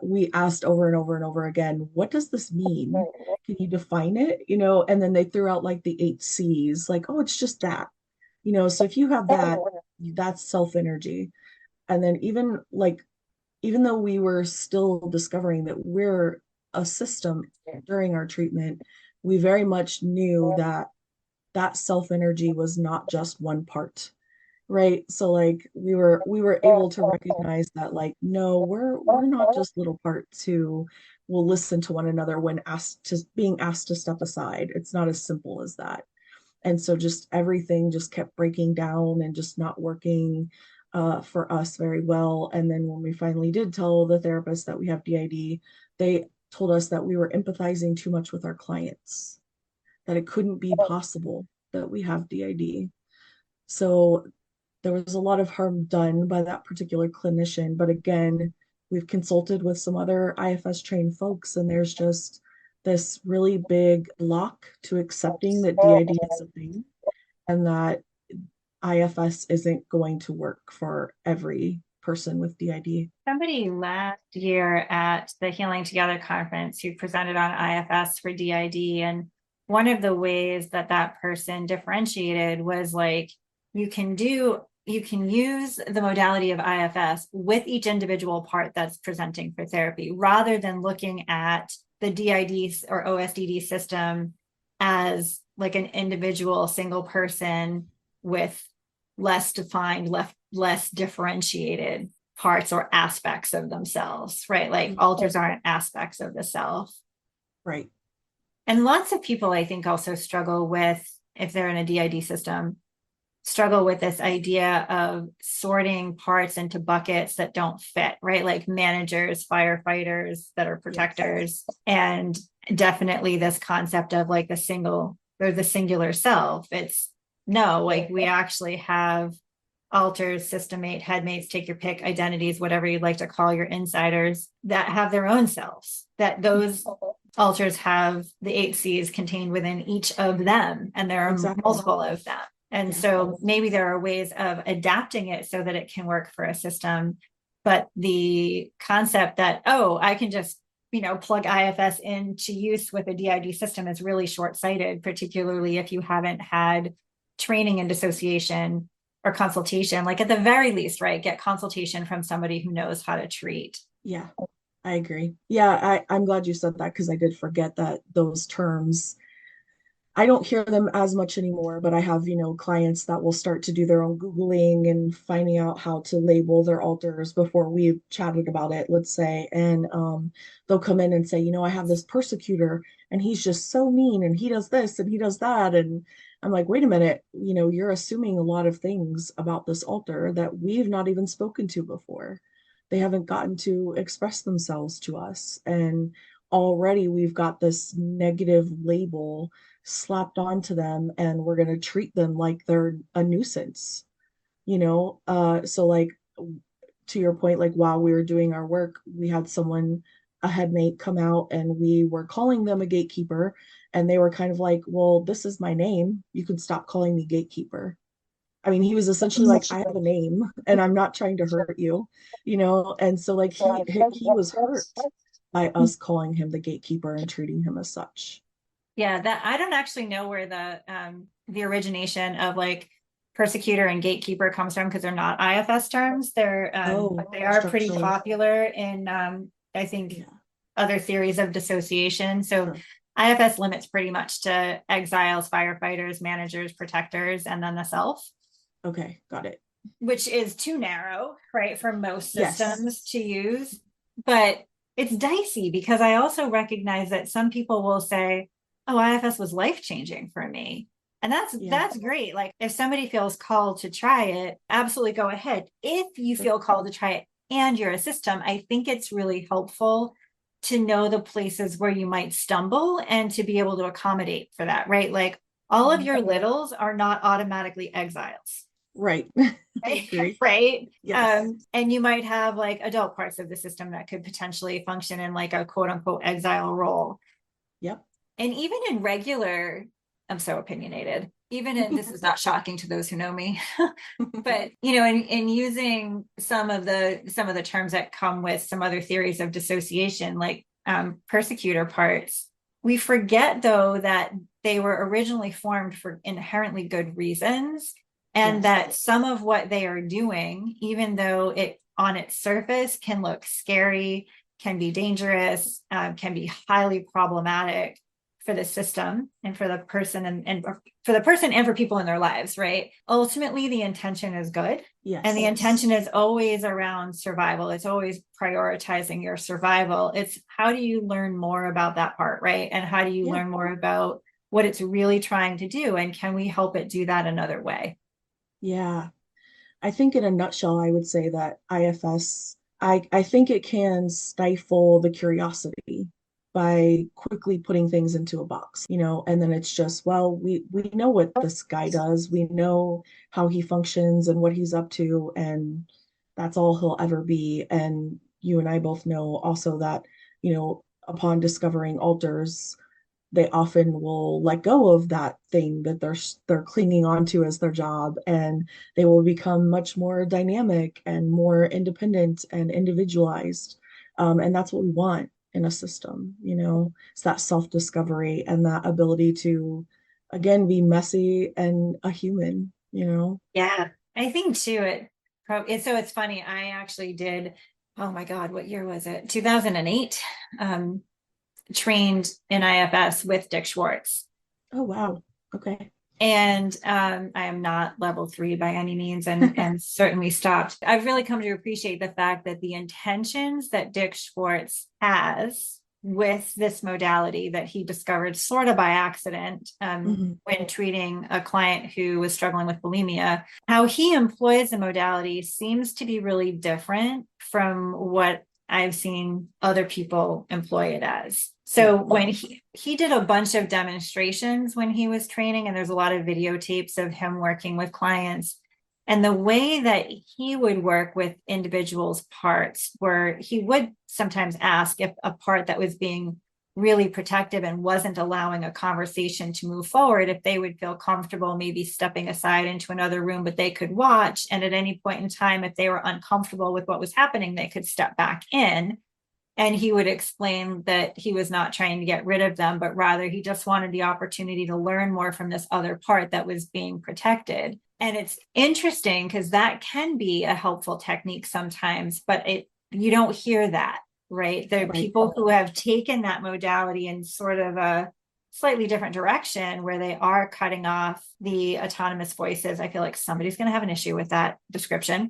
We asked over and over and over again, what does this mean? Can you define it? And then they threw out like the 8 C's, like, oh, it's just that. So if you have that, that's self-energy. And then even though we were still discovering that we're a system during our treatment, we very much knew that self-energy was not just one part, right? So like we were able to recognize that, like, no, we're not just little parts who will listen to one another when being asked to step aside. It's not as simple as that. And so just everything just kept breaking down and just not working for us very well. And then when we finally did tell the therapist that we have DID, they told us that we were empathizing too much with our clients, that it couldn't be possible that we have DID. So there was a lot of harm done by that particular clinician. But again, we've consulted with some other IFS trained folks, and there's just this really big block to accepting that DID is a thing and that IFS isn't going to work for every person with DID. Somebody last year at the Healing Together conference who presented on IFS for DID, and one of the ways that person differentiated was like, you can use the modality of IFS with each individual part that's presenting for therapy, rather than looking at the DID or OSDD system as like an individual single person with less defined, less differentiated parts or aspects of themselves, right? Like alters aren't aspects of the self. Right. And lots of people, I think, also struggle with, if they're in a DID system, struggle with this idea of sorting parts into buckets that don't fit, right? Like managers, firefighters that are protectors, yes. And definitely this concept of like the singular self. It's no, like we actually have alters, system-mate, headmates, take your pick, identities, whatever you'd like to call your insiders, that have their own selves, that those alters have the 8 C's contained within each of them, and there are multiple of them. And so maybe there are ways of adapting it so that it can work for a system. But the concept that, oh, I can just, plug IFS into use with a DID system is really short-sighted, particularly if you haven't had training in dissociation or consultation. Like at the very least, right, get consultation from somebody who knows how to treat. Yeah, I agree. Yeah, I'm glad you said that, because I did forget that those terms, I don't hear them as much anymore, but I have, clients that will start to do their own Googling and finding out how to label their alters before we've chatted about it, let's say. And they'll come in and say, I have this persecutor and he's just so mean and he does this and he does that. And I'm like, wait a minute, you're assuming a lot of things about this alter that we've not even spoken to before. They haven't gotten to express themselves to us. And already we've got this negative label slapped onto them, and we're going to treat them like they're a nuisance, so like, to your point, like while we were doing our work, we had a headmate come out, and we were calling them a gatekeeper, and they were kind of like, well, this is my name, you can stop calling me gatekeeper. I mean, he was essentially like, I have a name and I'm not trying to hurt you, and so like he was hurt by us calling him the gatekeeper and treating him as such. Yeah, that I don't actually know where the origination of like persecutor and gatekeeper comes from, because they're not IFS terms. They are pretty popular in I think other theories of dissociation. So sure. IFS limits pretty much to exiles, firefighters, managers, protectors, and then the self. Okay, got it. Which is too narrow, right, for most systems to use. But it's dicey, because I also recognize that some people will say, oh, IFS was life-changing for me. And that's great. Like if somebody feels called to try it, absolutely go ahead. If you feel called to try it and you're a system, I think it's really helpful to know the places where you might stumble and to be able to accommodate for that, right? Like all of your littles are not automatically exiles. Right. Right. Yes. And you might have like adult parts of the system that could potentially function in like a quote unquote exile role. Yep. And even in regular, I'm so opinionated, even in, this is not shocking to those who know me, but in using some of the terms that come with some other theories of dissociation, like persecutor parts, we forget though that they were originally formed for inherently good reasons, and that some of what they are doing, even though it on its surface can look scary, can be dangerous, can be highly problematic for the system and for the person and for the person and for people in their lives, right? Ultimately, the intention is good. Yes. And the intention is always around survival. It's always prioritizing your survival. It's how do you learn more about that part, right? And how do you learn more about what it's really trying to do? And can we help it do that another way? Yeah. I think in a nutshell, I would say that IFS, I think it can stifle the curiosity by quickly putting things into a box, and then it's just, well, we know what this guy does. We know how he functions and what he's up to, and that's all he'll ever be. And you and I both know also that, upon discovering alters, they often will let go of that thing that they're clinging on to as their job, and they will become much more dynamic and more independent and individualized. And that's what we want in a system. It's that self-discovery and that ability to, again, be messy and a human. Yeah, I think too. It's funny. I actually did. Oh my God, what year was it? 2008. Trained in IFS with Dick Schwartz. Oh, wow. Okay. And I am not level 3 by any means, and certainly stopped. I've really come to appreciate the fact that the intentions that Dick Schwartz has with this modality that he discovered sort of by accident when treating a client who was struggling with bulimia, how he employs the modality seems to be really different from what I've seen other people employ it as. So when he did a bunch of demonstrations when he was training, and there's a lot of videotapes of him working with clients, and the way that he would work with individuals' parts, where he would sometimes ask if a part that was being really protective and wasn't allowing a conversation to move forward, if they would feel comfortable maybe stepping aside into another room, but they could watch. And at any point in time, if they were uncomfortable with what was happening, they could step back in. And he would explain that he was not trying to get rid of them, but rather he just wanted the opportunity to learn more from this other part that was being protected. And it's interesting because that can be a helpful technique sometimes, but you don't hear that, right? There are people who have taken that modality in sort of a slightly different direction where they are cutting off the autonomous voices. I feel like somebody's going to have an issue with that description.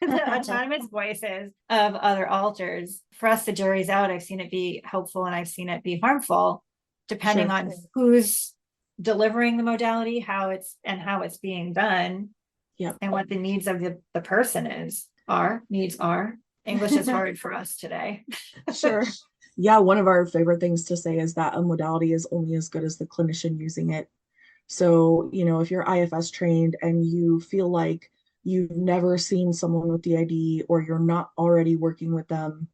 The autonomous voices of other alters. For us, the jury's out. I've seen it be helpful and I've seen it be harmful, depending on who's delivering the modality, how it's being done, and what the needs of the person needs are. English is hard for us today. Sure. Yeah, one of our favorite things to say is that a modality is only as good as the clinician using it. So, if you're IFS trained and you feel like you've never seen someone with DID or you're not already working with them,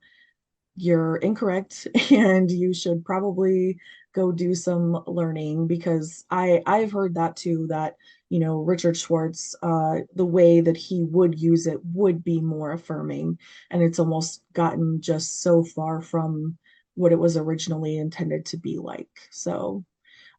you're incorrect, and you should probably go do some learning, because I've heard that too, that Richard Schwartz, the way that he would use it would be more affirming, and it's almost gotten just so far from what it was originally intended to be like. So,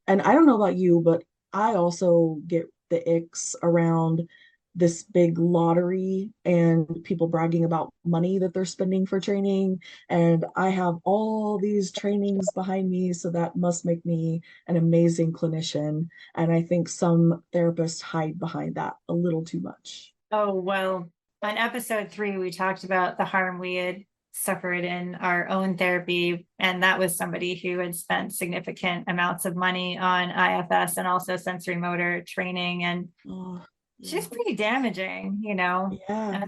and I don't know about you, but I also get the icks around this big lottery and people bragging about money that they're spending for training. And I have all these trainings behind me, so that must make me an amazing clinician. And I think some therapists hide behind that a little too much. Oh, well, on episode 3, we talked about the harm we had suffered in our own therapy. And that was somebody who had spent significant amounts of money on IFS and also sensory motor training. And Oh, yeah. she's pretty damaging, you know. Yeah.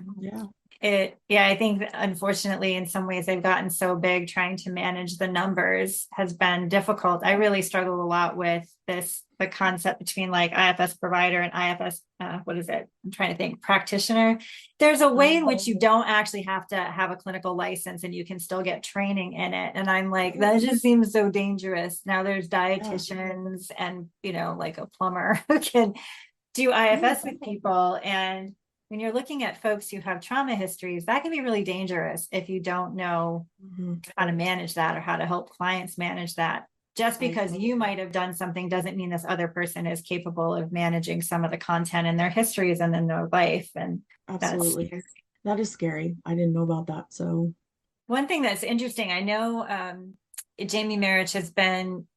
Yeah. I think unfortunately in some ways they've gotten so big, trying to manage the numbers has been difficult. I really struggle a lot with the concept between like IFS provider and IFS what is it, I'm trying to think, practitioner. There's a way in which you don't actually have to have a clinical license and you can still get training in it, and I'm like, that just seems so dangerous. Now there's dietitians and, you know, like a plumber who can do IFS with people. And when you're looking at folks who have trauma histories, that can be really dangerous if you don't know how to manage that or how to help clients manage that. Just because you might have done something doesn't mean this other person is capable of managing some of the content in their histories and in their life. And absolutely, that is scary. I didn't know about that. So one thing that's interesting, I know Jamie Marich has been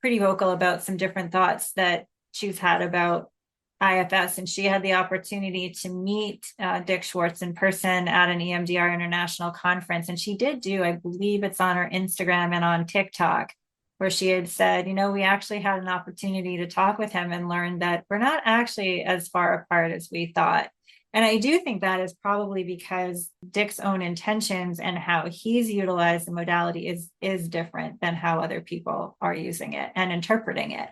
pretty vocal about some different thoughts that she's had about IFS, and she had the opportunity to meet Dick Schwartz in person at an EMDR international conference. And she did do, I believe it's on her Instagram and on TikTok, where she had said, you know, we actually had an opportunity to talk with him and learn that we're not actually as far apart as we thought. And I do think that is probably because Dick's own intentions and how he's utilized the modality is different than how other people are using it and interpreting it.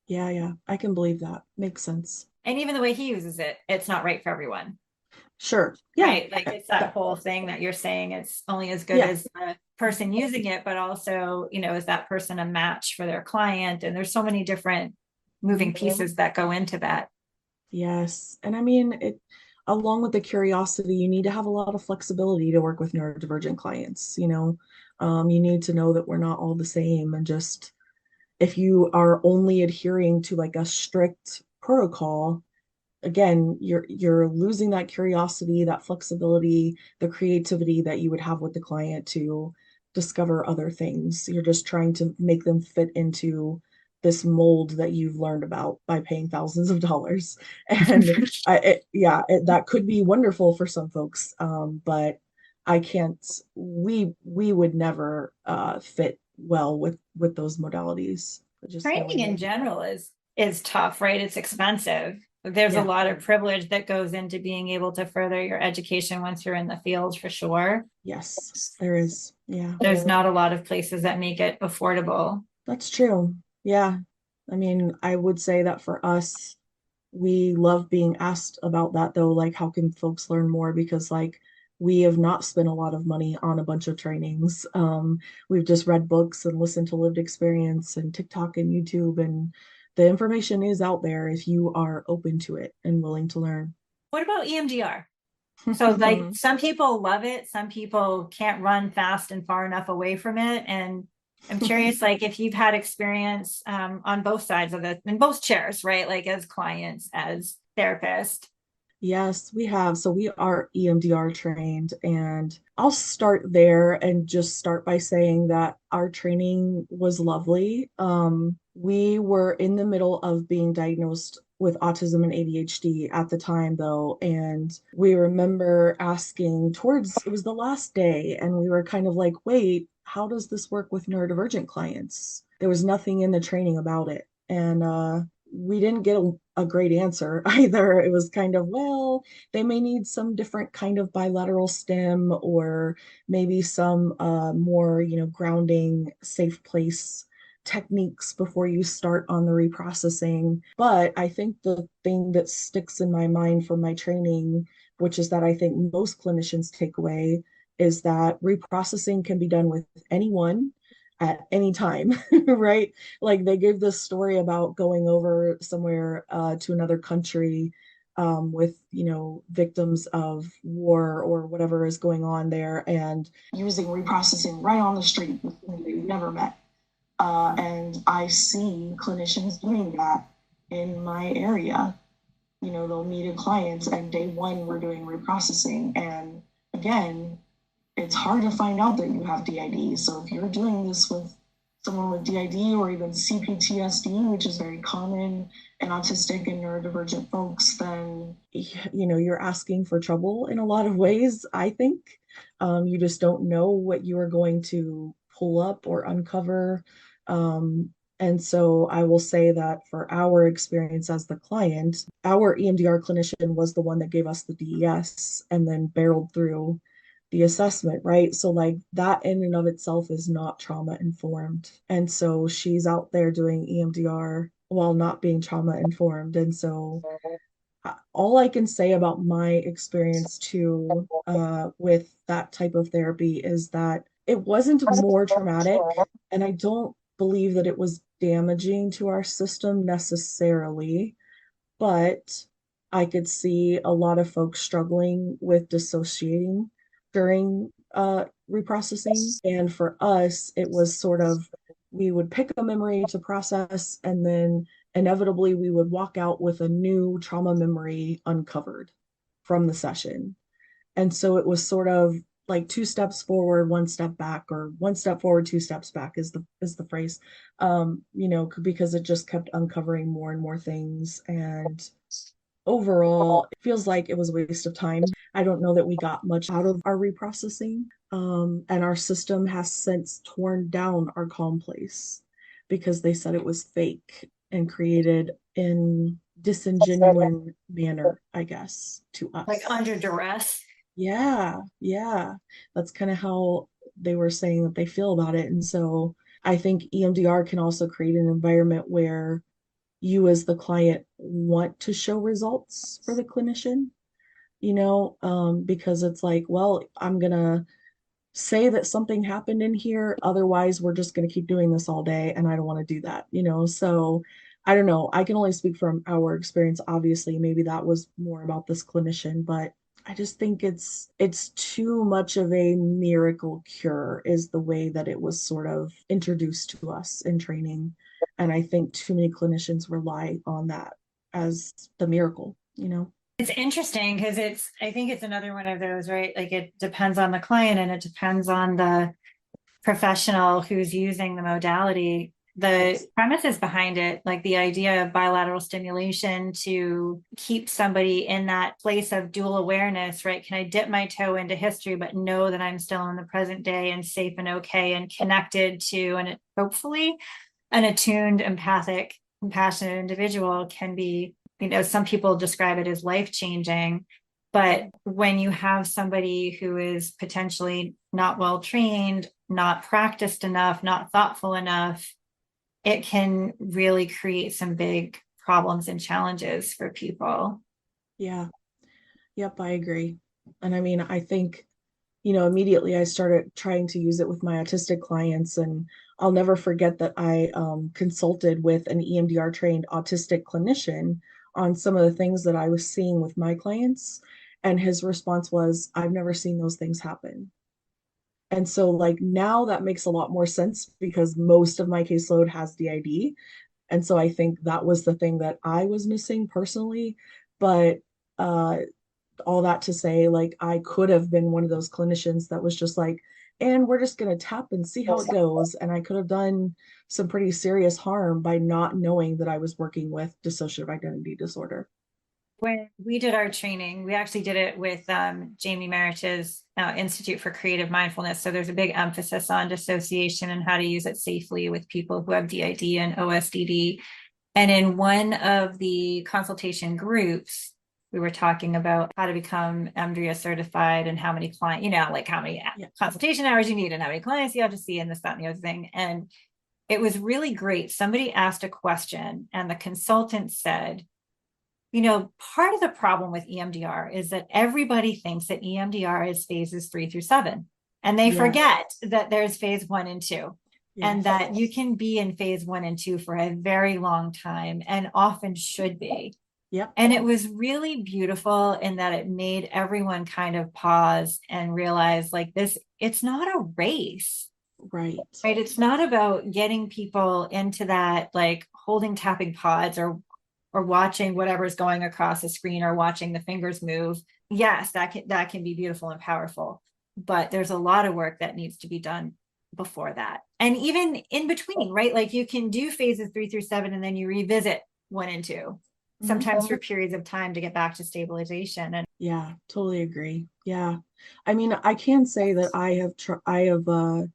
Yeah, I can believe that. Makes sense. And even the way he uses it, it's not right for everyone. Sure. Yeah. Right. Like it's that whole thing that you're saying, it's only as good as the person using it, but also, you know, is that person a match for their client? And there's so many different moving pieces that go into that. Yes. And I mean, along with the curiosity, you need to have a lot of flexibility to work with neurodivergent clients. You know, you need to know that we're not all the same, and just if you are only adhering to like a strict protocol, again, you're losing that curiosity, that flexibility, the creativity that you would have with the client to discover other things. You're just trying to make them fit into this mold that you've learned about by paying thousands of dollars. And that could be wonderful for some folks, but I can't. We would never fit well with those modalities. Training in general is tough, right? It's expensive. There's a lot of privilege that goes into being able to further your education once you're in the field, for sure. Yes, there is. Yeah. There's not a lot of places that make it affordable. That's true. Yeah. I mean, I would say that for us, we love being asked about that though. Like, how can folks learn more? Because like, we have not spent a lot of money on a bunch of trainings. We've just read books and listened to lived experience and TikTok and YouTube, and the information is out there if you are open to it and willing to learn. What about EMDR? So like some people love it. Some people can't run fast and far enough away from it. And I'm curious, like if you've had experience on both sides of it, in both chairs, right? Like as clients, as therapists. Yes, we have. So we are EMDR trained, and I'll start there and just start by saying that our training was lovely. We were in the middle of being diagnosed with autism and ADHD at the time though, and we remember asking it was the last day, and we were kind of like, wait, how does this work with neurodivergent clients? There was nothing in the training about it. And we didn't get a great answer either. It was kind of, well, they may need some different kind of bilateral stim, or maybe some more, grounding, safe place techniques before you start on the reprocessing. But I think the thing that sticks in my mind from my training, which is that I think most clinicians take away, is that reprocessing can be done with anyone at any time, right? Like they gave this story about going over somewhere to another country with, victims of war or whatever is going on there, and using reprocessing right on the street with whom they've never met. And I see clinicians doing that in my area. They'll meet a client and day one we're doing reprocessing. And again, it's hard to find out that you have DID. So if you're doing this with someone with DID or even CPTSD, which is very common in autistic and neurodivergent folks, then you're asking for trouble in a lot of ways, I think. You just don't know what you are going to pull up or uncover. And so I will say that for our experience as the client, our EMDR clinician was the one that gave us the DES and then barreled through the assessment, right? So like that in and of itself is not trauma informed. And so she's out there doing EMDR while not being trauma informed. And so all I can say about my experience too with that type of therapy is that it wasn't more traumatic, and I don't believe that it was damaging to our system necessarily, but I could see a lot of folks struggling with dissociating during reprocessing. And for us, it was sort of we would pick a memory to process, and then inevitably we would walk out with a new trauma memory uncovered from the session. And so it was sort of like two steps forward, one step back, or one step forward, two steps back is the phrase. Because it just kept uncovering more and more things. And overall, it feels like it was a waste of time. I don't know that we got much out of our reprocessing. And our system has since torn down our calm place because they said it was fake and created in disingenuine manner, I guess, to us. Like under duress. Yeah, yeah. That's kind of how they were saying that they feel about it. And so I think EMDR can also create an environment where you as the client want to show results for the clinician, because it's like, well, I'm gonna say that something happened in here. Otherwise, we're just going to keep doing this all day. And I don't want to do that, So I don't know. I can only speak from our experience. Obviously, maybe that was more about this clinician, but I just think it's too much of a miracle cure is the way that it was sort of introduced to us in training. And I think too many clinicians rely on that as the miracle. It's interesting because I think it's another one of those, right? Like it depends on the client and it depends on the professional who's using the modality. The premises behind it, like the idea of bilateral stimulation to keep somebody in that place of dual awareness, right? Can I dip my toe into history, but know that I'm still in the present day and safe and okay and connected to, and hopefully an attuned, empathic, compassionate individual can be, some people describe it as life-changing. But when you have somebody who is potentially not well trained, not practiced enough, not thoughtful enough, it can really create some big problems and challenges for people. Yeah. Yep, I agree. And I mean, I think, immediately I started trying to use it with my autistic clients. And I'll never forget that I consulted with an EMDR trained autistic clinician on some of the things that I was seeing with my clients. And his response was, I've never seen those things happen. And so like now that makes a lot more sense because most of my caseload has DID. And so I think that was the thing that I was missing personally. But all that to say, like I could have been one of those clinicians that was just like, and we're just going to tap and see how it goes. And I could have done some pretty serious harm by not knowing that I was working with dissociative identity disorder. When we did our training, we actually did it with Jamie Merich's Institute for Creative Mindfulness. So there's a big emphasis on dissociation and how to use it safely with people who have DID and OSDD. And in one of the consultation groups, we were talking about how to become EMDRIA certified and how many clients, like how many consultation hours you need and how many clients you have to see and this, that, and the other thing. And it was really great. Somebody asked a question and the consultant said, part of the problem with EMDR is that everybody thinks that EMDR is phases 3 through 7. And they forget that there's phase 1 and 2. And that you can be in phase 1 and 2 for a very long time and often should be. Yep. And it was really beautiful in that it made everyone kind of pause and realize like this, it's not a race. Right. It's not about getting people into that, like holding tapping pods or watching whatever's going across the screen or watching the fingers move. Yes, that can be beautiful and powerful, but there's a lot of work that needs to be done before that. And even in between, right? Like you can do phases 3 through 7 and then you revisit 1 and 2. sometimes for periods of time to get back to stabilization. And Yeah, totally agree. Yeah. I mean, I can say that I have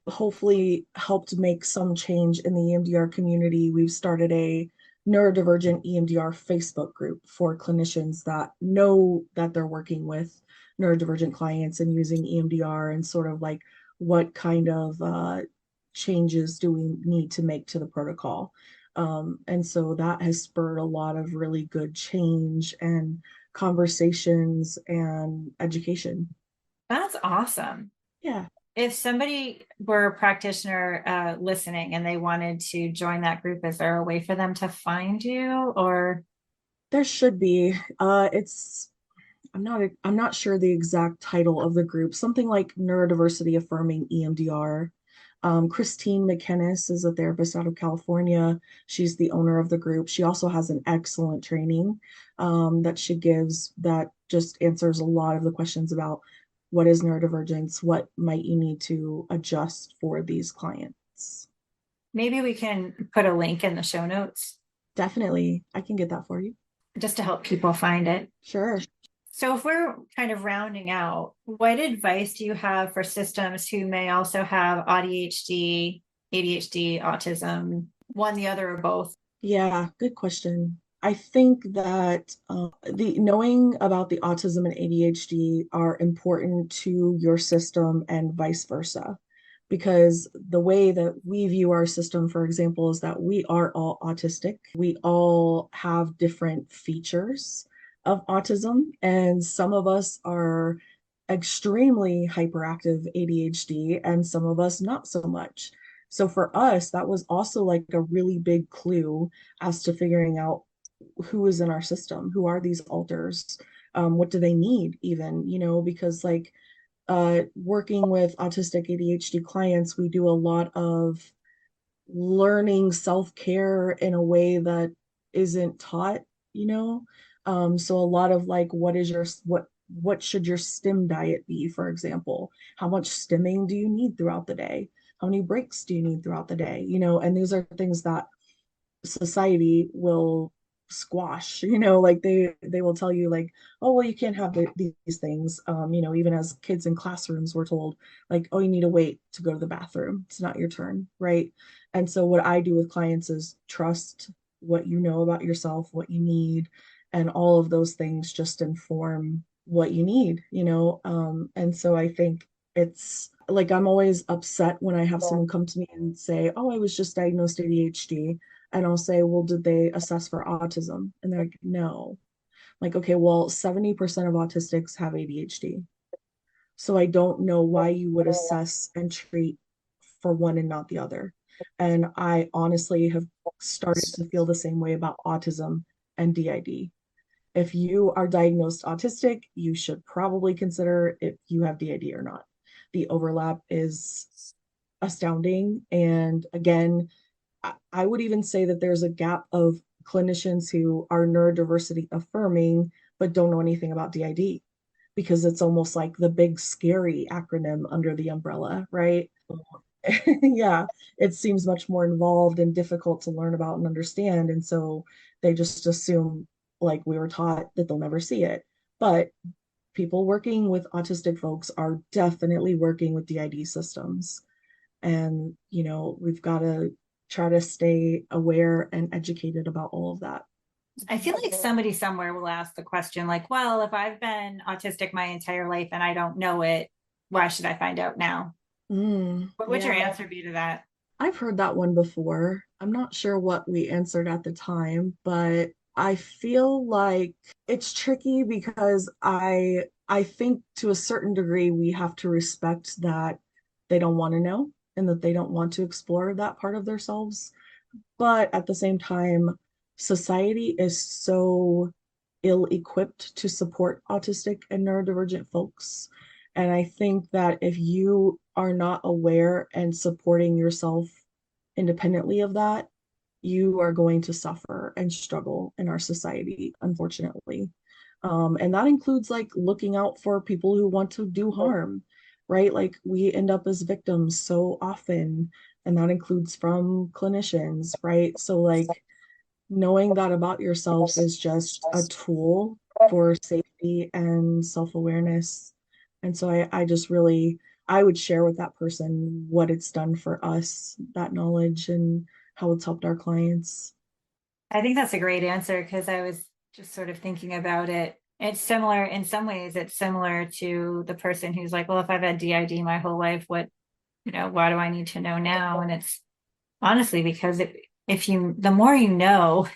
hopefully helped make some change in the EMDR community. We've started a neurodivergent EMDR Facebook group for clinicians that know that they're working with neurodivergent clients and using EMDR, and sort of like what kind of changes do we need to make to the protocol. And so that has spurred a lot of really good change and conversations and education. that's awesome. Yeah, If somebody were a practitioner listening and they wanted to join that group, is there a way for them to find you? Or there should be. It's I'm not sure the exact title of the group. Something like Neurodiversity Affirming EMDR. Christine McKinnis is a therapist out of California. She's the owner of the group. She also has an excellent training that she gives that just answers a lot of the questions about what is neurodivergence, what might you need to adjust for these clients. maybe we can put a link in the show notes Definitely, I can get that for you. just to help people find it. Sure. So if we're kind of rounding out, what advice do you have for systems who may also have ADHD, ADHD, autism, one, the other, or both? Yeah, good question. I think that the knowing about the autism and ADHD are important to your system and vice versa, because the way that we view our system, for example, is that we are all autistic. We all have different features of autism, and some of us are extremely hyperactive ADHD, and some of us not so much. So for us, that was also like a really big clue as to figuring out who is in our system, who are these alters, what do they need even, because like working with autistic ADHD clients, we do a lot of learning self-care in a way that isn't taught, you know. So a lot of like, what should your stim diet be, for example? How much stimming do you need throughout the day? How many breaks do you need throughout the day? And these are things that society will squash, like they will tell you like, oh well, you can't have these things. Even as kids in classrooms, we're told like, oh, you need to wait to go to the bathroom, it's not your turn, right? And so what I do with clients is trust what you know about yourself, what you need, and all of those things just inform what you need. And so I think it's like, I'm always upset when I have someone come to me and say, oh, I was just diagnosed ADHD. And I'll say, well, did they assess for autism? And they're like, no. Like, okay, well, 70% of autistics have ADHD. So I don't know why you would assess and treat for one and not the other. And I honestly have started to feel the same way about autism and DID. If you are diagnosed autistic, you should probably consider if you have DID or not. The overlap is astounding. And again, I would even say that there's a gap of clinicians who are neurodiversity affirming but don't know anything about DID, because it's almost like the big scary acronym under the umbrella, right? Yeah, it seems much more involved and difficult to learn about and understand. And so they just assume, like we were taught, that they'll never see it. But people working with autistic folks are definitely working with DID systems. And, we've got to try to stay aware and educated about all of that. I feel like somebody somewhere will ask the question like, well, if I've been autistic my entire life and I don't know it, why should I find out now? What would your answer be to that? I've heard that one before. I'm not sure what we answered at the time, but I feel like it's tricky because I think to a certain degree we have to respect that they don't want to know and that they don't want to explore that part of themselves. But at the same time, society is so ill-equipped to support autistic and neurodivergent folks. And I think that if you are not aware and supporting yourself independently of that, you are going to suffer and struggle in our society, unfortunately. And that includes like looking out for people who want to do harm, right? Like we end up as victims so often, and that includes from clinicians, right? So like knowing that about yourself is just a tool for safety and self-awareness. And so I just really, I would share with that person what it's done for us, that knowledge, and how it's helped our clients. I think that's a great answer, because I was just sort of thinking about it. It's similar in some ways. It's similar to the person who's like, well, if I've had DID my whole life, why do I need to know now? And it's honestly because the more you know,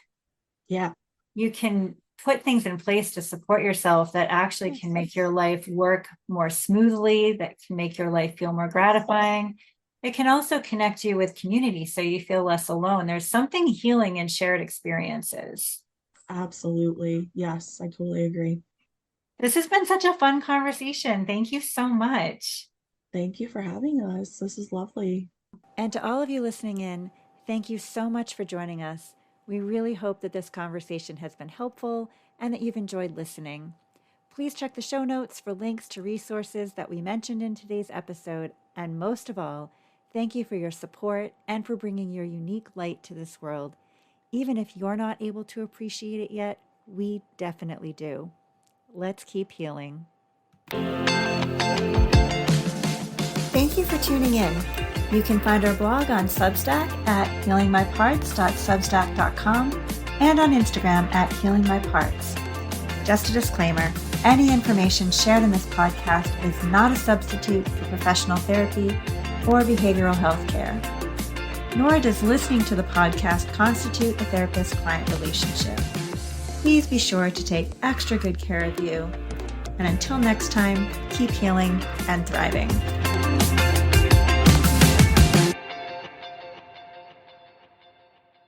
Yeah, you can put things in place to support yourself that actually can make your life work more smoothly, that can make your life feel more gratifying. It can also connect you with community so you feel less alone. There's something healing in shared experiences. absolutely. Yes, I totally agree. This has been such a fun conversation. Thank you so much. Thank you for having us. This is lovely. And to all of you listening in, thank you so much for joining us. We really hope that this conversation has been helpful and that you've enjoyed listening. Please check the show notes for links to resources that we mentioned in today's episode. And most of all, thank you for your support and for bringing your unique light to this world. Even if you're not able to appreciate it yet, we definitely do. Let's keep healing. Thank you for tuning in. You can find our blog on Substack at healingmyparts.substack.com and on Instagram at healingmyparts. Just a disclaimer, any information shared in this podcast is not a substitute for professional therapy or behavioral health care. Nor does listening to the podcast constitute a therapist-client relationship. Please be sure to take extra good care of you. And until next time, keep healing and thriving.